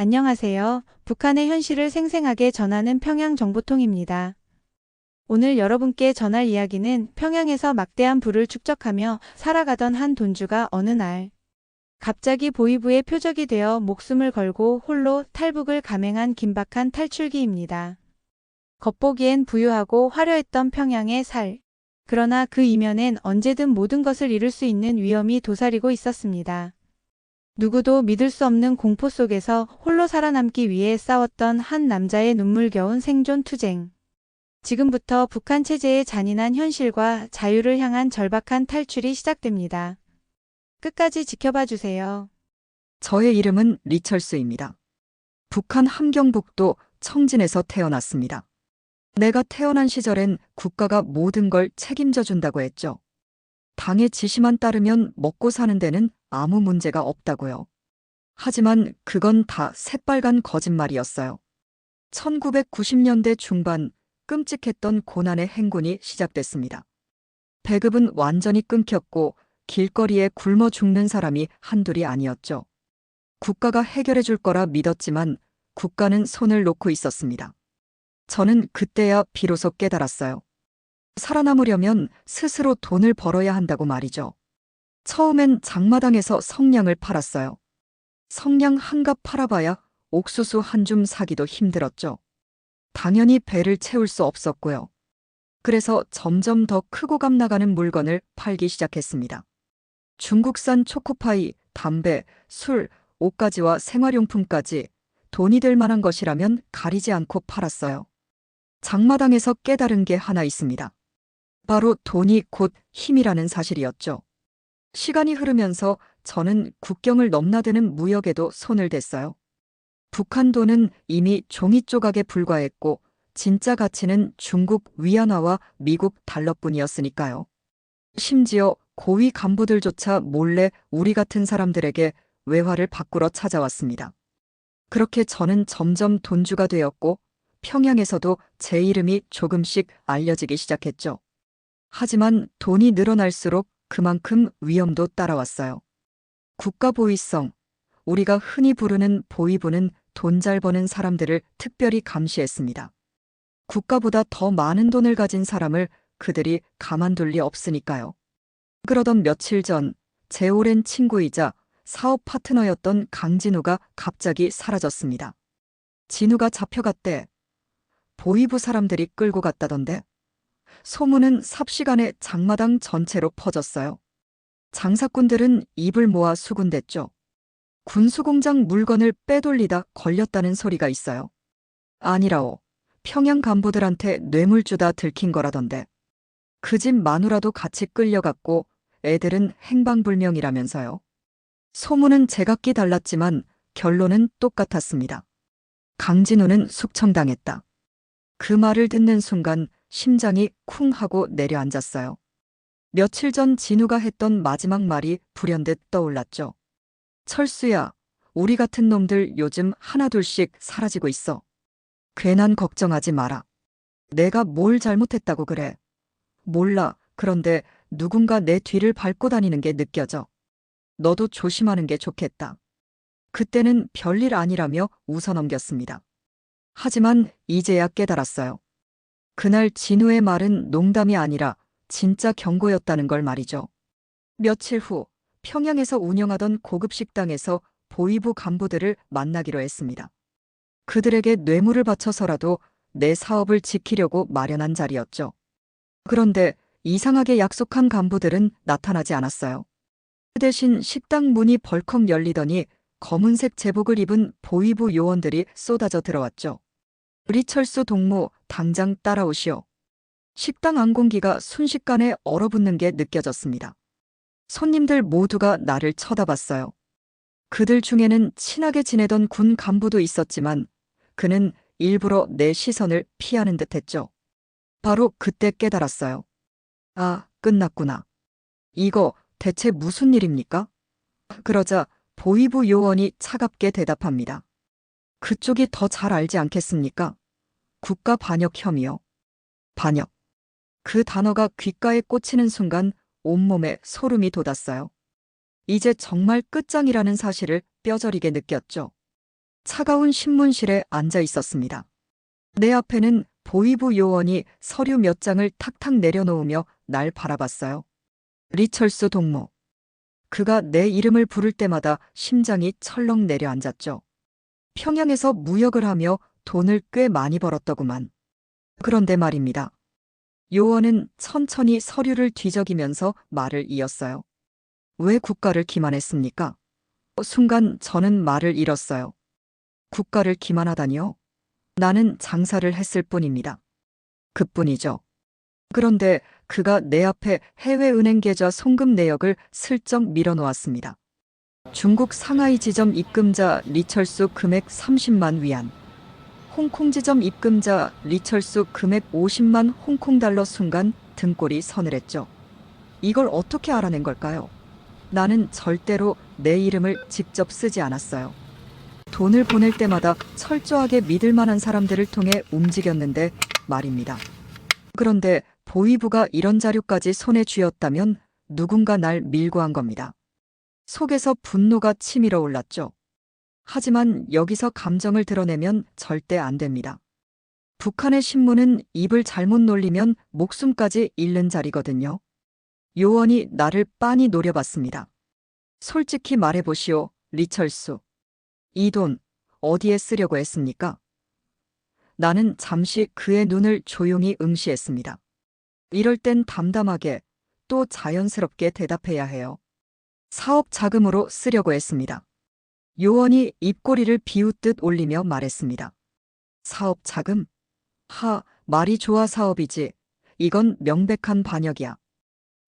안녕하세요. 북한의 현실을 생생하게 전하는 평양정보통입니다. 오늘 여러분께 전할 이야기는 평양에서 막대한 부를 축적하며 살아가던 한 돈주가 어느 날 갑자기 보위부의 표적이 되어 목숨을 걸고 홀로 탈북을 감행한 긴박한 탈출기입니다. 겉보기엔 부유하고 화려했던 평양의 살. 그러나 그 이면엔 언제든 모든 것을 잃을 수 있는 위험이 도사리고 있었습니다. 누구도 믿을 수 없는 공포 속에서 홀로 살아남기 위해 싸웠던 한 남자의 눈물겨운 생존 투쟁. 지금부터 북한 체제의 잔인한 현실과 자유를 향한 절박한 탈출이 시작됩니다. 끝까지 지켜봐 주세요. 저의 이름은 리철수입니다. 북한 함경북도 청진에서 태어났습니다. 내가 태어난 시절엔 국가가 모든 걸 책임져 준다고 했죠. 당의 지시만 따르면 먹고 사는 데는 아무 문제가 없다고요. 하지만 그건 다 새빨간 거짓말이었어요. 1990년대 중반 끔찍했던 고난의 행군이 시작됐습니다. 배급은 완전히 끊겼고 길거리에 굶어 죽는 사람이 한둘이 아니었죠. 국가가 해결해 줄 거라 믿었지만 국가는 손을 놓고 있었습니다. 저는 그때야 비로소 깨달았어요. 살아남으려면 스스로 돈을 벌어야 한다고 말이죠. 처음엔 장마당에서 성냥을 팔았어요. 성냥 한 갑 팔아봐야 옥수수 한 줌 사기도 힘들었죠. 당연히 배를 채울 수 없었고요. 그래서 점점 더 크고 값 나가는 물건을 팔기 시작했습니다. 중국산 초코파이, 담배, 술, 옷가지와 생활용품까지 돈이 될 만한 것이라면 가리지 않고 팔았어요. 장마당에서 깨달은 게 하나 있습니다. 바로 돈이 곧 힘이라는 사실이었죠. 시간이 흐르면서 저는 국경을 넘나드는 무역에도 손을 댔어요. 북한 돈은 이미 종이 조각에 불과했고 진짜 가치는 중국 위안화와 미국 달러뿐이었으니까요. 심지어 고위 간부들조차 몰래 우리 같은 사람들에게 외화를 바꾸러 찾아왔습니다. 그렇게 저는 점점 돈주가 되었고 평양에서도 제 이름이 조금씩 알려지기 시작했죠. 하지만 돈이 늘어날수록 그만큼 위험도 따라왔어요. 국가보위성, 우리가 흔히 부르는 보위부는 돈 잘 버는 사람들을 특별히 감시했습니다. 국가보다 더 많은 돈을 가진 사람을 그들이 가만둘 리 없으니까요. 그러던 며칠 전 제 오랜 친구이자 사업 파트너였던 강진우가 갑자기 사라졌습니다. 진우가 잡혀갔대. 보위부 사람들이 끌고 갔다던데. 소문은 삽시간에 장마당 전체로 퍼졌어요. 장사꾼들은 입을 모아 수군댔죠. 군수공장 물건을 빼돌리다 걸렸다는 소리가 있어요. 아니라오. 평양 간부들한테 뇌물주다 들킨 거라던데. 그 집 마누라도 같이 끌려갔고 애들은 행방불명이라면서요. 소문은 제각기 달랐지만 결론은 똑같았습니다. 강진우는 숙청당했다. 그 말을 듣는 순간 심장이 쿵 하고 내려앉았어요. 며칠 전 진우가 했던 마지막 말이 불현듯 떠올랐죠. 철수야, 우리 같은 놈들 요즘 하나둘씩 사라지고 있어. 괜한 걱정하지 마라. 내가 뭘 잘못했다고 그래. 몰라. 그런데 누군가 내 뒤를 밟고 다니는 게 느껴져. 너도 조심하는 게 좋겠다. 그때는 별일 아니라며 웃어넘겼습니다. 하지만 이제야 깨달았어요. 그날 진우의 말은 농담이 아니라 진짜 경고였다는 걸 말이죠. 며칠 후 평양에서 운영하던 고급 식당에서 보위부 간부들을 만나기로 했습니다. 그들에게 뇌물을 바쳐서라도 내 사업을 지키려고 마련한 자리였죠. 그런데 이상하게 약속한 간부들은 나타나지 않았어요. 그 대신 식당 문이 벌컥 열리더니 검은색 제복을 입은 보위부 요원들이 쏟아져 들어왔죠. 리철수 동무, 당장 따라오시오. 식당 안공기가 순식간에 얼어붙는 게 느껴졌습니다. 손님들 모두가 나를 쳐다봤어요. 그들 중에는 친하게 지내던 군 간부도 있었지만 그는 일부러 내 시선을 피하는 듯 했죠. 바로 그때 깨달았어요. 아, 끝났구나. 이거 대체 무슨 일입니까? 그러자 보위부 요원이 차갑게 대답합니다. 그쪽이 더 잘 알지 않겠습니까? 국가 반역 혐의요. 반역. 그 단어가 귓가에 꽂히는 순간 온몸에 소름이 돋았어요. 이제 정말 끝장이라는 사실을 뼈저리게 느꼈죠. 차가운 신문실에 앉아 있었습니다. 내 앞에는 보위부 요원이 서류 몇 장을 탁탁 내려놓으며 날 바라봤어요. 리철수 동무. 그가 내 이름을 부를 때마다 심장이 철렁 내려앉았죠. 평양에서 무역을 하며 돈을 꽤 많이 벌었더구만. 그런데 말입니다. 요원은 천천히 서류를 뒤적이면서 말을 이었어요. 왜 국가를 기만했습니까? 순간 저는 말을 잃었어요. 국가를 기만하다니요? 나는 장사를 했을 뿐입니다. 그뿐이죠. 그런데 그가 내 앞에 해외은행 계좌 송금 내역을 슬쩍 밀어놓았습니다. 중국 상하이 지점 입금자 리철수 금액 30만 위안. 홍콩 지점 입금자 리철수 금액 50만 홍콩 달러. 순간 등골이 서늘했죠. 이걸 어떻게 알아낸 걸까요? 나는 절대로 내 이름을 직접 쓰지 않았어요. 돈을 보낼 때마다 철저하게 믿을 만한 사람들을 통해 움직였는데 말입니다. 그런데 보위부가 이런 자료까지 손에 쥐었다면 누군가 날 밀고 한 겁니다. 속에서 분노가 치밀어 올랐죠. 하지만 여기서 감정을 드러내면 절대 안 됩니다. 북한의 신문은 입을 잘못 놀리면 목숨까지 잃는 자리거든요. 요원이 나를 빤히 노려봤습니다. 솔직히 말해보시오, 리철수. 이 돈 어디에 쓰려고 했습니까? 나는 잠시 그의 눈을 조용히 응시했습니다. 이럴 땐 담담하게 또 자연스럽게 대답해야 해요. 사업 자금으로 쓰려고 했습니다. 요원이 입꼬리를 비웃듯 올리며 말했습니다. 사업 자금? 말이 좋아 사업이지. 이건 명백한 반역이야.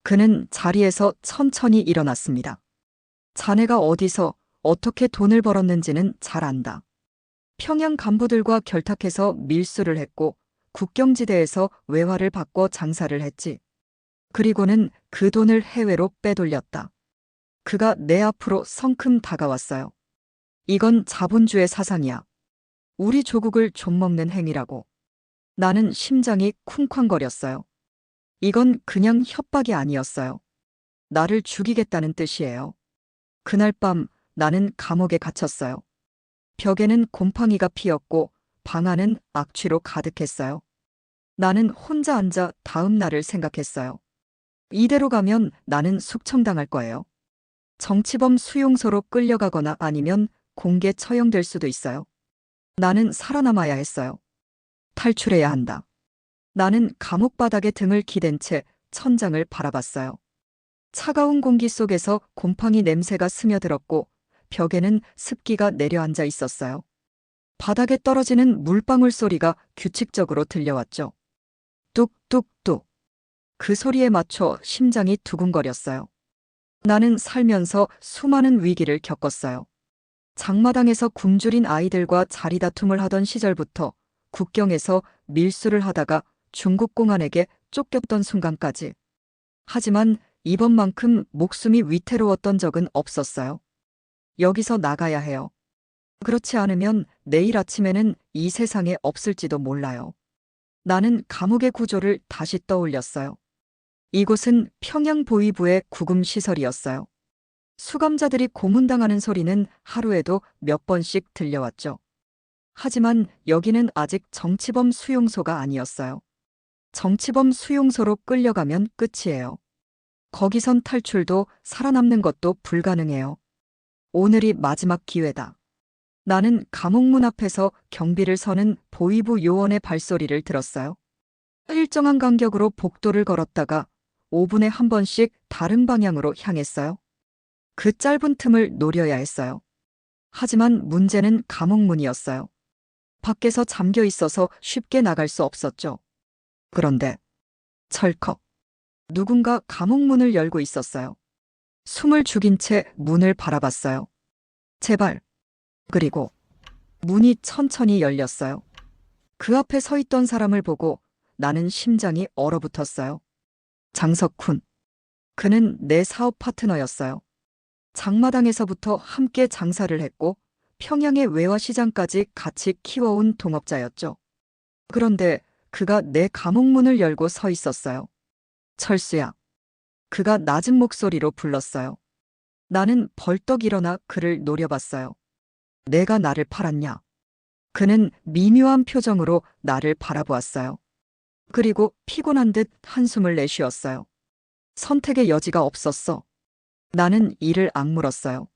그는 자리에서 천천히 일어났습니다. 자네가 어디서 어떻게 돈을 벌었는지는 잘 안다. 평양 간부들과 결탁해서 밀수를 했고 국경지대에서 외화를 바꿔 장사를 했지. 그리고는 그 돈을 해외로 빼돌렸다. 그가 내 앞으로 성큼 다가왔어요. 이건 자본주의 사상이야. 우리 조국을 좀먹는 행위라고. 나는 심장이 쿵쾅거렸어요. 이건 그냥 협박이 아니었어요. 나를 죽이겠다는 뜻이에요. 그날 밤 나는 감옥에 갇혔어요. 벽에는 곰팡이가 피었고 방 안은 악취로 가득했어요. 나는 혼자 앉아 다음 날을 생각했어요. 이대로 가면 나는 숙청당할 거예요. 정치범 수용소로 끌려가거나 아니면 공개 처형될 수도 있어요. 나는 살아남아야 했어요. 탈출해야 한다. 나는 감옥 바닥에 등을 기댄 채 천장을 바라봤어요. 차가운 공기 속에서 곰팡이 냄새가 스며들었고 벽에는 습기가 내려앉아 있었어요. 바닥에 떨어지는 물방울 소리가 규칙적으로 들려왔죠. 뚝뚝뚝. 그 소리에 맞춰 심장이 두근거렸어요. 나는 살면서 수많은 위기를 겪었어요. 장마당에서 굶주린 아이들과 자리다툼을 하던 시절부터 국경에서 밀수를 하다가 중국 공안에게 쫓겼던 순간까지. 하지만 이번만큼 목숨이 위태로웠던 적은 없었어요. 여기서 나가야 해요. 그렇지 않으면 내일 아침에는 이 세상에 없을지도 몰라요. 나는 감옥의 구조를 다시 떠올렸어요. 이곳은 평양 보위부의 구금시설이었어요. 수감자들이 고문당하는 소리는 하루에도 몇 번씩 들려왔죠. 하지만 여기는 아직 정치범 수용소가 아니었어요. 정치범 수용소로 끌려가면 끝이에요. 거기선 탈출도 살아남는 것도 불가능해요. 오늘이 마지막 기회다. 나는 감옥문 앞에서 경비를 서는 보위부 요원의 발소리를 들었어요. 일정한 간격으로 복도를 걸었다가 5분에 한 번씩 다른 방향으로 향했어요. 그 짧은 틈을 노려야 했어요. 하지만 문제는 감옥문이었어요. 밖에서 잠겨 있어서 쉽게 나갈 수 없었죠. 그런데 철컥. 누군가 감옥문을 열고 있었어요. 숨을 죽인 채 문을 바라봤어요. 제발. 그리고 문이 천천히 열렸어요. 그 앞에 서 있던 사람을 보고 나는 심장이 얼어붙었어요. 장석훈. 그는 내 사업 파트너였어요. 장마당에서부터 함께 장사를 했고 평양의 외화시장까지 같이 키워온 동업자였죠. 그런데 그가 내 감옥문을 열고 서 있었어요. 철수야. 그가 낮은 목소리로 불렀어요. 나는 벌떡 일어나 그를 노려봤어요. 내가 나를 팔았냐? 그는 미묘한 표정으로 나를 바라보았어요. 그리고 피곤한 듯 한숨을 내쉬었어요. 선택의 여지가 없었어. 나는 이를 악물었어요.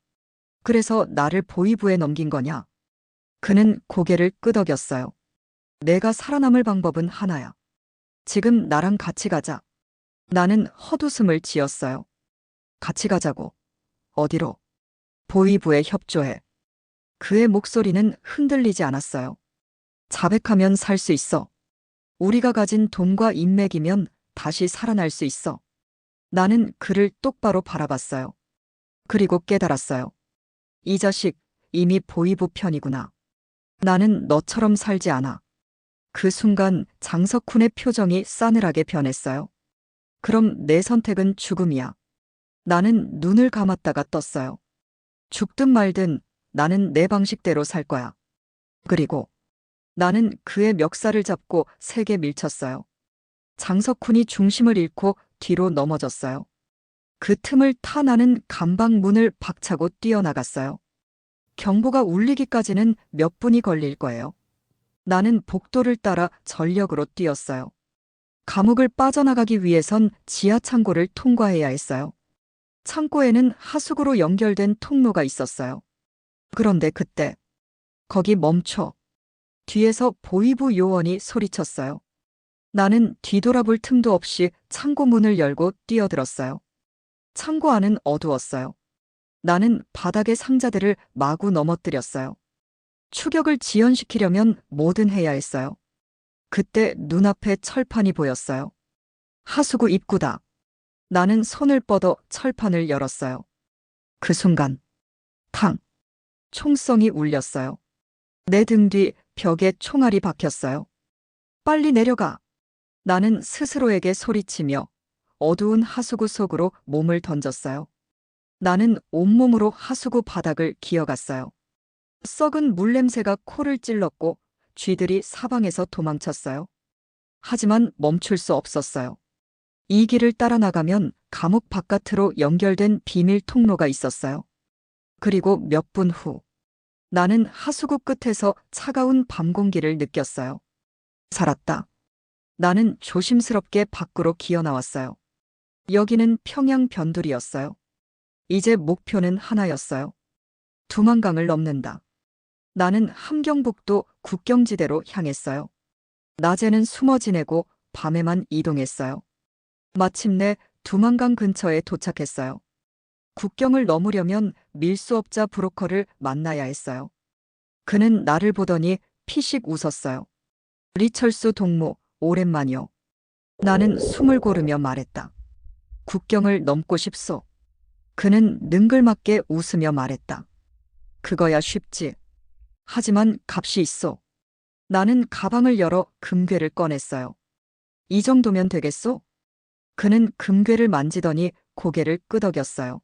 그래서 나를 보위부에 넘긴 거냐? 그는 고개를 끄덕였어요. 내가 살아남을 방법은 하나야. 지금 나랑 같이 가자. 나는 헛웃음을 지었어요. 같이 가자고. 어디로? 보위부에 협조해. 그의 목소리는 흔들리지 않았어요. 자백하면 살 수 있어. 우리가 가진 돈과 인맥이면 다시 살아날 수 있어. 나는 그를 똑바로 바라봤어요. 그리고 깨달았어요. 이 자식 이미 보위부 편이구나. 나는 너처럼 살지 않아. 그 순간 장석훈의 표정이 싸늘하게 변했어요. 그럼 내 선택은 죽음이야. 나는 눈을 감았다가 떴어요. 죽든 말든 나는 내 방식대로 살 거야. 그리고 나는 그의 멱살을 잡고 세게 밀쳤어요. 장석훈이 중심을 잃고 뒤로 넘어졌어요. 그 틈을 타 나는 감방 문을 박차고 뛰어나갔어요. 경보가 울리기까지는 몇 분이 걸릴 거예요. 나는 복도를 따라 전력으로 뛰었어요. 감옥을 빠져나가기 위해선 지하 창고를 통과해야 했어요. 창고에는 하수구로 연결된 통로가 있었어요. 그런데 그때 거기 멈춰. 뒤에서 보위부 요원이 소리쳤어요. 나는 뒤돌아볼 틈도 없이 창고 문을 열고 뛰어들었어요. 창고 안은 어두웠어요. 나는 바닥의 상자들을 마구 넘어뜨렸어요. 추격을 지연시키려면 뭐든 해야 했어요. 그때 눈앞에 철판이 보였어요. 하수구 입구다. 나는 손을 뻗어 철판을 열었어요. 그 순간 탕! 총성이 울렸어요. 내 등 뒤 벽에 총알이 박혔어요. 빨리 내려가. 나는 스스로에게 소리치며 어두운 하수구 속으로 몸을 던졌어요. 나는 온몸으로 하수구 바닥을 기어갔어요. 썩은 물냄새가 코를 찔렀고 쥐들이 사방에서 도망쳤어요. 하지만 멈출 수 없었어요. 이 길을 따라 나가면 감옥 바깥으로 연결된 비밀 통로가 있었어요. 그리고 몇 분 후, 나는 하수구 끝에서 차가운 밤 공기를 느꼈어요. 살았다. 나는 조심스럽게 밖으로 기어 나왔어요. 여기는 평양 변두리였어요. 이제 목표는 하나였어요. 두만강을 넘는다. 나는 함경북도 국경지대로 향했어요. 낮에는 숨어 지내고 밤에만 이동했어요. 마침내 두만강 근처에 도착했어요. 국경을 넘으려면 밀수업자 브로커를 만나야 했어요. 그는 나를 보더니 피식 웃었어요. 리철수 동무, 오랜만이요. 나는 숨을 고르며 말했다. 국경을 넘고 싶소. 그는 능글맞게 웃으며 말했다. 그거야 쉽지. 하지만 값이 있소. 나는 가방을 열어 금괴를 꺼냈어요. 이 정도면 되겠소? 그는 금괴를 만지더니 고개를 끄덕였어요.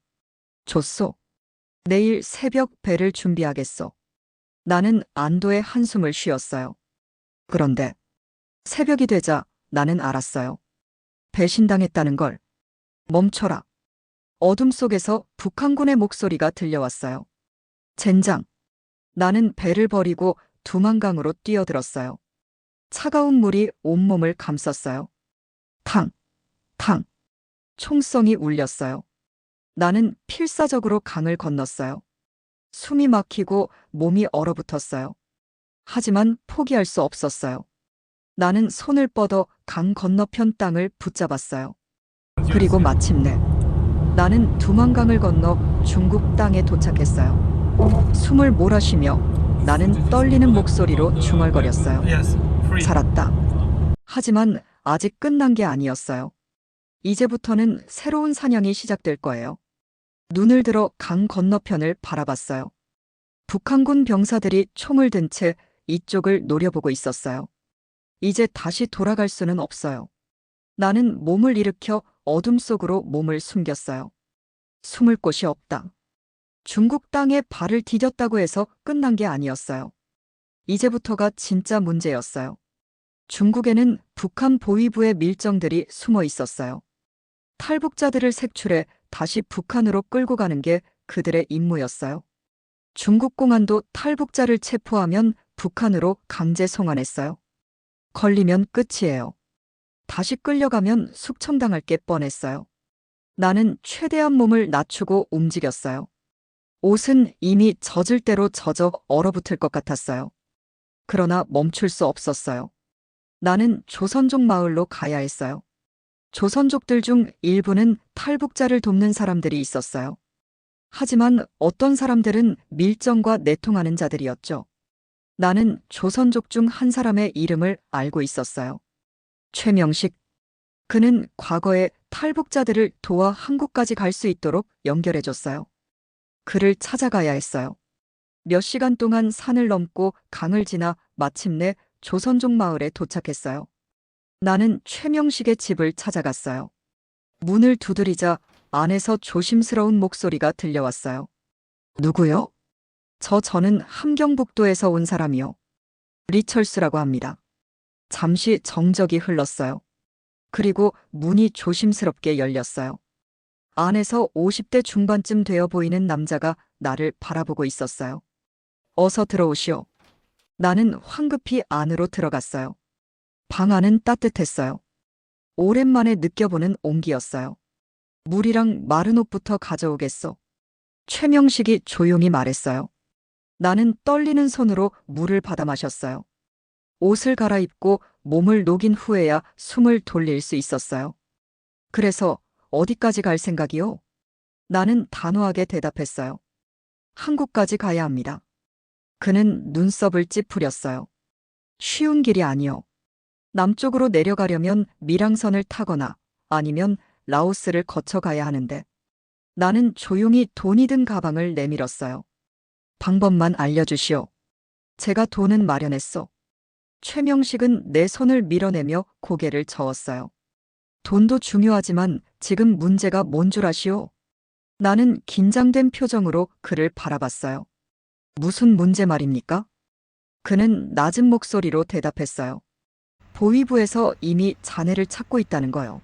좋소. 내일 새벽 배를 준비하겠소. 나는 안도의 한숨을 쉬었어요. 그런데 새벽이 되자 나는 알았어요. 배신당했다는 걸. 멈춰라. 어둠 속에서 북한군의 목소리가 들려왔어요. 젠장. 나는 배를 버리고 두만강으로 뛰어들었어요. 차가운 물이 온몸을 감쌌어요. 탕, 탕. 총성이 울렸어요. 나는 필사적으로 강을 건넜어요. 숨이 막히고 몸이 얼어붙었어요. 하지만 포기할 수 없었어요. 나는 손을 뻗어 강 건너편 땅을 붙잡았어요. 그리고 마침내 나는 두만강을 건너 중국 땅에 도착했어요. 숨을 몰아쉬며 나는 떨리는 목소리로 중얼거렸어요. 살았다. 하지만 아직 끝난 게 아니었어요. 이제부터는 새로운 사냥이 시작될 거예요. 눈을 들어 강 건너편을 바라봤어요. 북한군 병사들이 총을 든 채 이쪽을 노려보고 있었어요. 이제 다시 돌아갈 수는 없어요. 나는 몸을 일으켜 어둠 속으로 몸을 숨겼어요. 숨을 곳이 없다. 중국 땅에 발을 디뎠다고 해서 끝난 게 아니었어요. 이제부터가 진짜 문제였어요. 중국에는 북한 보위부의 밀정들이 숨어 있었어요. 탈북자들을 색출해 다시 북한으로 끌고 가는 게 그들의 임무였어요. 중국 공안도 탈북자를 체포하면 북한으로 강제 송환했어요. 걸리면 끝이에요. 다시 끌려가면 숙청당할 게 뻔했어요. 나는 최대한 몸을 낮추고 움직였어요. 옷은 이미 젖을 대로 젖어 얼어붙을 것 같았어요. 그러나 멈출 수 없었어요. 나는 조선족 마을로 가야 했어요. 조선족들 중 일부는 탈북자를 돕는 사람들이 있었어요. 하지만 어떤 사람들은 밀정과 내통하는 자들이었죠. 나는 조선족 중 한 사람의 이름을 알고 있었어요. 최명식. 그는 과거에 탈북자들을 도와 한국까지 갈 수 있도록 연결해줬어요. 그를 찾아가야 했어요. 몇 시간 동안 산을 넘고 강을 지나 마침내 조선족 마을에 도착했어요. 나는 최명식의 집을 찾아갔어요. 문을 두드리자 안에서 조심스러운 목소리가 들려왔어요. 누구요? 저는 함경북도에서 온 사람이요. 리철수라고 합니다. 잠시 정적이 흘렀어요. 그리고 문이 조심스럽게 열렸어요. 안에서 50대 중반쯤 되어 보이는 남자가 나를 바라보고 있었어요. 어서 들어오시오. 나는 황급히 안으로 들어갔어요. 방 안은 따뜻했어요. 오랜만에 느껴보는 온기였어요. 물이랑 마른 옷부터 가져오겠소. 최명식이 조용히 말했어요. 나는 떨리는 손으로 물을 받아 마셨어요. 옷을 갈아입고 몸을 녹인 후에야 숨을 돌릴 수 있었어요. 그래서 어디까지 갈 생각이요? 나는 단호하게 대답했어요. 한국까지 가야 합니다. 그는 눈썹을 찌푸렸어요. 쉬운 길이 아니요. 남쪽으로 내려가려면 밀항선을 타거나 아니면 라오스를 거쳐 가야 하는데. 나는 조용히 돈이 든 가방을 내밀었어요. 방법만 알려주시오. 제가 돈은 마련했소. 최명식은 내 손을 밀어내며 고개를 저었어요. 돈도 중요하지만 지금 문제가 뭔 줄 아시오? 나는 긴장된 표정으로 그를 바라봤어요. 무슨 문제 말입니까? 그는 낮은 목소리로 대답했어요. 보위부에서 이미 자네를 찾고 있다는 거요.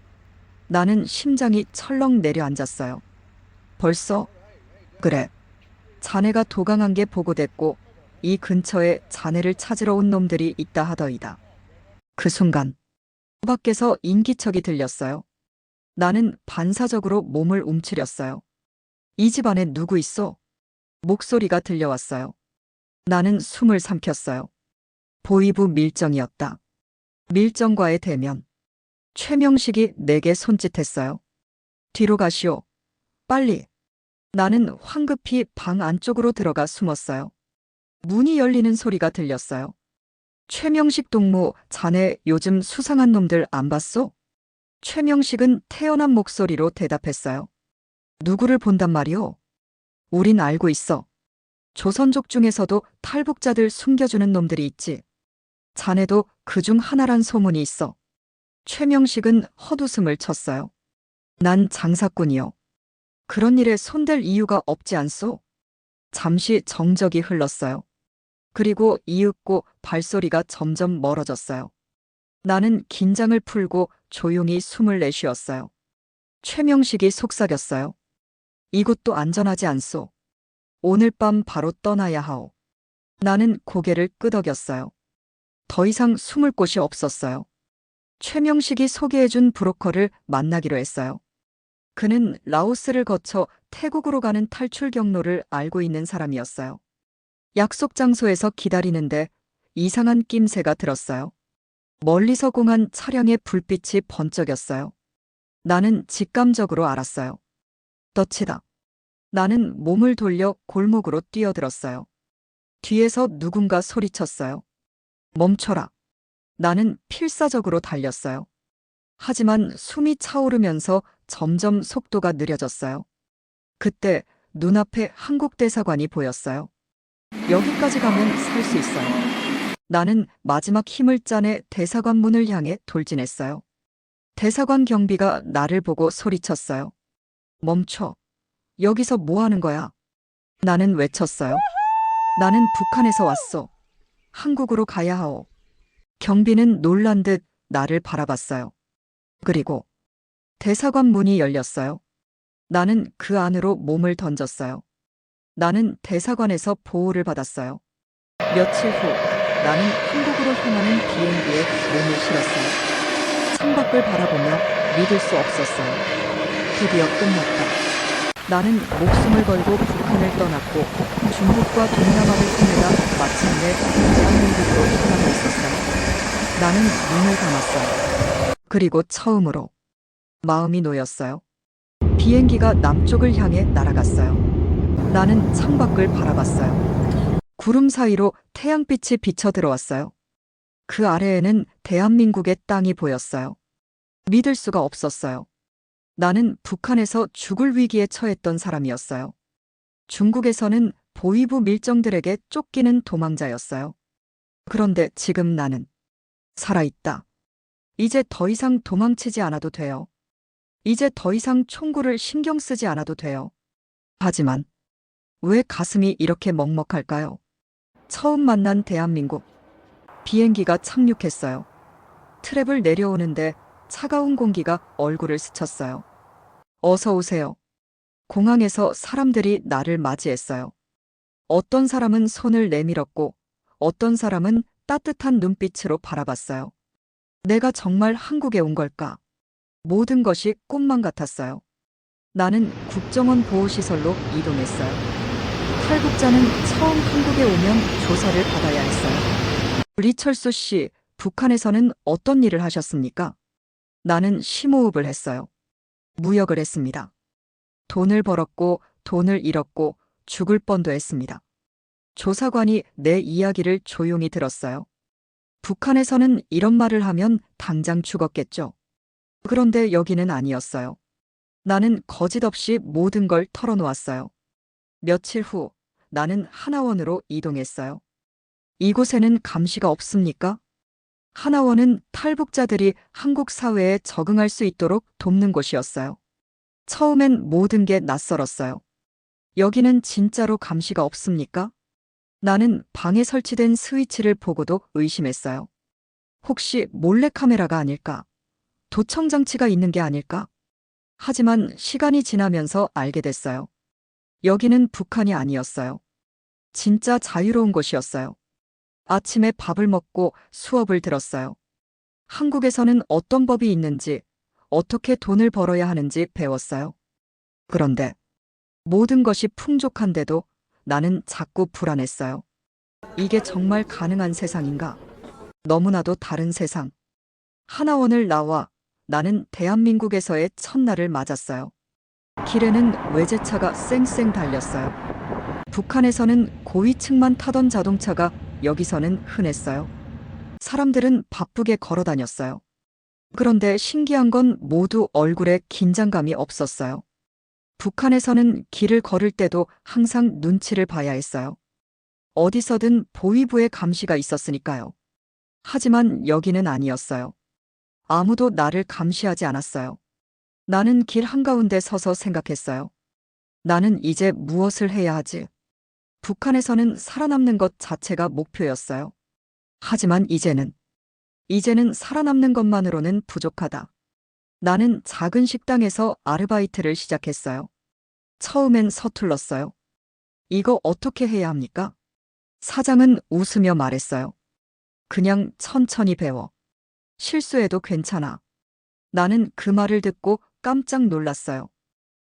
나는 심장이 철렁 내려앉았어요. 벌써? 그래. 자네가 도강한 게 보고됐고 이 근처에 자네를 찾으러 온 놈들이 있다 하더이다. 그 순간 밖에서 인기척이 들렸어요. 나는 반사적으로 몸을 움츠렸어요. 이 집 안에 누구 있어? 목소리가 들려왔어요. 나는 숨을 삼켰어요. 보위부 밀정이었다. 밀정과의 대면. 최명식이 내게 손짓했어요. 뒤로 가시오. 빨리. 나는 황급히 방 안쪽으로 들어가 숨었어요. 문이 열리는 소리가 들렸어요. 최명식 동무, 자네 요즘 수상한 놈들 안 봤소? 최명식은 태연한 목소리로 대답했어요. 누구를 본단 말이오? 우린 알고 있어. 조선족 중에서도 탈북자들 숨겨주는 놈들이 있지. 자네도 그중 하나란 소문이 있어. 최명식은 헛웃음을 쳤어요. 난 장사꾼이요. 그런 일에 손댈 이유가 없지 않소? 잠시 정적이 흘렀어요. 그리고 이윽고 발소리가 점점 멀어졌어요. 나는 긴장을 풀고 조용히 숨을 내쉬었어요. 최명식이 속삭였어요. 이곳도 안전하지 않소. 오늘 밤 바로 떠나야 하오. 나는 고개를 끄덕였어요. 더 이상 숨을 곳이 없었어요. 최명식이 소개해준 브로커를 만나기로 했어요. 그는 라오스를 거쳐 태국으로 가는 탈출 경로를 알고 있는 사람이었어요. 약속 장소에서 기다리는데 이상한 낌새가 들었어요. 멀리서 공한 차량의 불빛이 번쩍였어요. 나는 직감적으로 알았어요. 떠치다. 나는 몸을 돌려 골목으로 뛰어들었어요. 뒤에서 누군가 소리쳤어요. 멈춰라. 나는 필사적으로 달렸어요. 하지만 숨이 차오르면서 점점 속도가 느려졌어요. 그때 눈앞에 한국 대사관이 보였어요. 여기까지 가면 살 수 있어요. 나는 마지막 힘을 짜내 대사관 문을 향해 돌진했어요. 대사관 경비가 나를 보고 소리쳤어요. 멈춰. 여기서 뭐 하는 거야? 나는 외쳤어요. 나는 북한에서 왔어. 한국으로 가야 하오. 경비는 놀란 듯 나를 바라봤어요. 그리고 대사관 문이 열렸어요. 나는 그 안으로 몸을 던졌어요. 나는 대사관에서 보호를 받았어요. 며칠 후 나는 한국으로 향하는 비행기에 몸을 실었어요. 창밖을 바라보며 믿을 수 없었어요. 드디어 끝났다. 나는 목숨을 걸고 북한을 떠났고 중국과 동남아를 통해다 마침내 대한민국으로 향하고 있었어요. 나는 눈을 감았어요. 그리고 처음으로 마음이 놓였어요. 비행기가 남쪽을 향해 날아갔어요. 나는 창밖을 바라봤어요. 구름 사이로 태양빛이 비쳐 들어왔어요. 그 아래에는 대한민국의 땅이 보였어요. 믿을 수가 없었어요. 나는 북한에서 죽을 위기에 처했던 사람이었어요. 중국에서는 보위부 밀정들에게 쫓기는 도망자였어요. 그런데 지금 나는 살아있다. 이제 더 이상 도망치지 않아도 돼요. 이제 더 이상 총구를 신경 쓰지 않아도 돼요. 하지만 왜 가슴이 이렇게 먹먹할까요? 처음 만난 대한민국. 비행기가 착륙했어요. 트랩을 내려오는데 차가운 공기가 얼굴을 스쳤어요. 어서 오세요. 공항에서 사람들이 나를 맞이했어요. 어떤 사람은 손을 내밀었고 어떤 사람은 따뜻한 눈빛으로 바라봤어요. 내가 정말 한국에 온 걸까? 모든 것이 꿈만 같았어요. 나는 국정원 보호시설로 이동했어요. 탈북자는 처음 한국에 오면 조사를 받아야 했어요. 리철수 씨, 북한에서는 어떤 일을 하셨습니까? 나는 심호흡을 했어요. 무역을 했습니다. 돈을 벌었고 돈을 잃었고 죽을 뻔도 했습니다. 조사관이 내 이야기를 조용히 들었어요. 북한에서는 이런 말을 하면 당장 죽었겠죠. 그런데 여기는 아니었어요. 나는 거짓 없이 모든 걸 털어놓았어요. 며칠 후 나는 하나원으로 이동했어요. 이곳에는 감시가 없습니까? 하나원은 탈북자들이 한국 사회에 적응할 수 있도록 돕는 곳이었어요. 처음엔 모든 게 낯설었어요. 여기는 진짜로 감시가 없습니까? 나는 방에 설치된 스위치를 보고도 의심했어요. 혹시 몰래카메라가 아닐까? 도청 장치가 있는 게 아닐까? 하지만 시간이 지나면서 알게 됐어요. 여기는 북한이 아니었어요. 진짜 자유로운 곳이었어요. 아침에 밥을 먹고 수업을 들었어요. 한국에서는 어떤 법이 있는지, 어떻게 돈을 벌어야 하는지 배웠어요. 그런데 모든 것이 풍족한데도 나는 자꾸 불안했어요. 이게 정말 가능한 세상인가? 너무나도 다른 세상. 하나원을 나와 나는 대한민국에서의 첫날을 맞았어요. 길에는 외제차가 쌩쌩 달렸어요. 북한에서는 고위층만 타던 자동차가 여기서는 흔했어요. 사람들은 바쁘게 걸어 다녔어요. 그런데 신기한 건 모두 얼굴에 긴장감이 없었어요. 북한에서는 길을 걸을 때도 항상 눈치를 봐야 했어요. 어디서든 보위부의 감시가 있었으니까요. 하지만 여기는 아니었어요. 아무도 나를 감시하지 않았어요. 나는 길 한가운데 서서 생각했어요. 나는 이제 무엇을 해야 하지? 북한에서는 살아남는 것 자체가 목표였어요. 하지만 이제는 살아남는 것만으로는 부족하다. 나는 작은 식당에서 아르바이트를 시작했어요. 처음엔 서툴렀어요. 이거 어떻게 해야 합니까? 사장은 웃으며 말했어요. 그냥 천천히 배워. 실수해도 괜찮아. 나는 그 말을 듣고 깜짝 놀랐어요.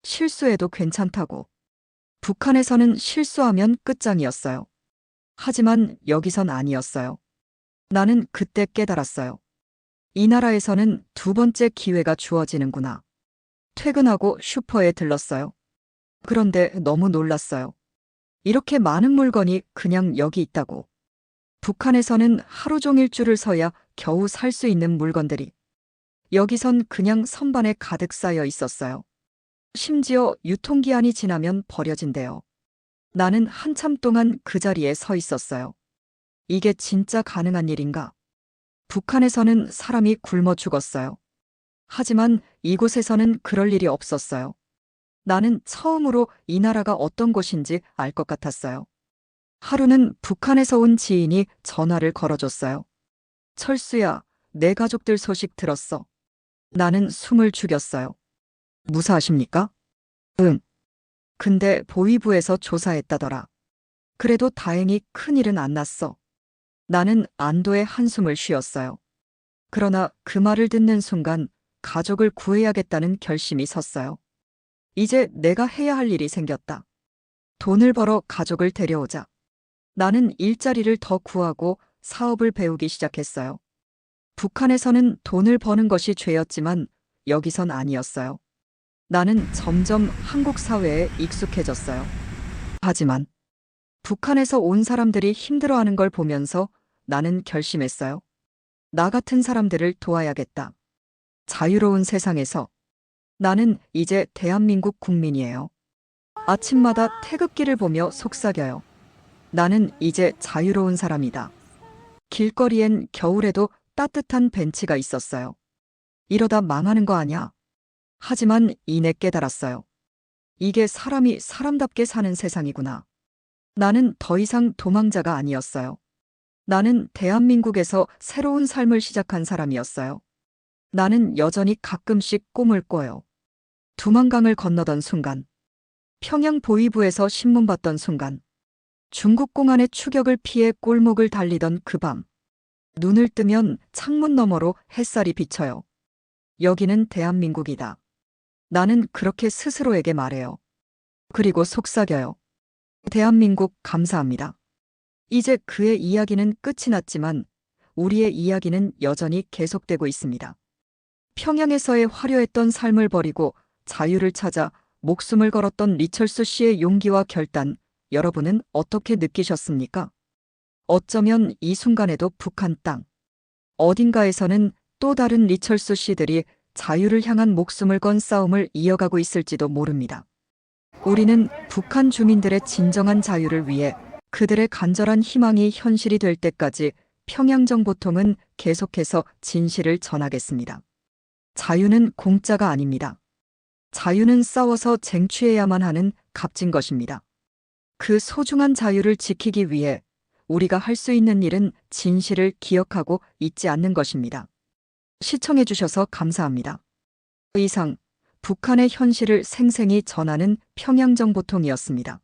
실수해도 괜찮다고. 북한에서는 실수하면 끝장이었어요. 하지만 여기선 아니었어요. 나는 그때 깨달았어요. 이 나라에서는 두 번째 기회가 주어지는구나. 퇴근하고 슈퍼에 들렀어요. 그런데 너무 놀랐어요. 이렇게 많은 물건이 그냥 여기 있다고. 북한에서는 하루 종일 줄을 서야 겨우 살 수 있는 물건들이 여기선 그냥 선반에 가득 쌓여 있었어요. 심지어 유통기한이 지나면 버려진대요. 나는 한참 동안 그 자리에 서 있었어요. 이게 진짜 가능한 일인가? 북한에서는 사람이 굶어 죽었어요. 하지만 이곳에서는 그럴 일이 없었어요. 나는 처음으로 이 나라가 어떤 곳인지 알 것 같았어요. 하루는 북한에서 온 지인이 전화를 걸어줬어요. 철수야, 내 가족들 소식 들었어. 나는 숨을 죽였어요. 무사하십니까? 응. 근데 보위부에서 조사했다더라. 그래도 다행히 큰일은 안 났어. 나는 안도의 한숨을 쉬었어요. 그러나 그 말을 듣는 순간 가족을 구해야겠다는 결심이 섰어요. 이제 내가 해야 할 일이 생겼다. 돈을 벌어 가족을 데려오자. 나는 일자리를 더 구하고 사업을 배우기 시작했어요. 북한에서는 돈을 버는 것이 죄였지만 여기선 아니었어요. 나는 점점 한국 사회에 익숙해졌어요. 하지만 북한에서 온 사람들이 힘들어하는 걸 보면서 나는 결심했어요. 나 같은 사람들을 도와야겠다. 자유로운 세상에서 나는 이제 대한민국 국민이에요. 아침마다 태극기를 보며 속삭여요. 나는 이제 자유로운 사람이다. 길거리엔 겨울에도 따뜻한 벤치가 있었어요. 이러다 망하는 거 아냐? 하지만 이내 깨달았어요. 이게 사람이 사람답게 사는 세상이구나. 나는 더 이상 도망자가 아니었어요. 나는 대한민국에서 새로운 삶을 시작한 사람이었어요. 나는 여전히 가끔씩 꿈을 꿔요. 두만강을 건너던 순간, 평양 보위부에서 신문 봤던 순간, 중국 공안의 추격을 피해 골목을 달리던 그 밤, 눈을 뜨면 창문 너머로 햇살이 비쳐요. 여기는 대한민국이다. 나는 그렇게 스스로에게 말해요. 그리고 속삭여요. 대한민국 감사합니다. 이제 그의 이야기는 끝이 났지만 우리의 이야기는 여전히 계속되고 있습니다. 평양에서의 화려했던 삶을 버리고 자유를 찾아 목숨을 걸었던 리철수 씨의 용기와 결단, 여러분은 어떻게 느끼셨습니까? 어쩌면 이 순간에도 북한 땅, 어딘가에서는 또 다른 리철수 씨들이 자유를 향한 목숨을 건 싸움을 이어가고 있을지도 모릅니다. 우리는 북한 주민들의 진정한 자유를 위해 그들의 간절한 희망이 현실이 될 때까지 평양정보통은 계속해서 진실을 전하겠습니다. 자유는 공짜가 아닙니다. 자유는 싸워서 쟁취해야만 하는 값진 것입니다. 그 소중한 자유를 지키기 위해 우리가 할 수 있는 일은 진실을 기억하고 잊지 않는 것입니다. 시청해주셔서 감사합니다. 이상 북한의 현실을 생생히 전하는 평양정보통이었습니다.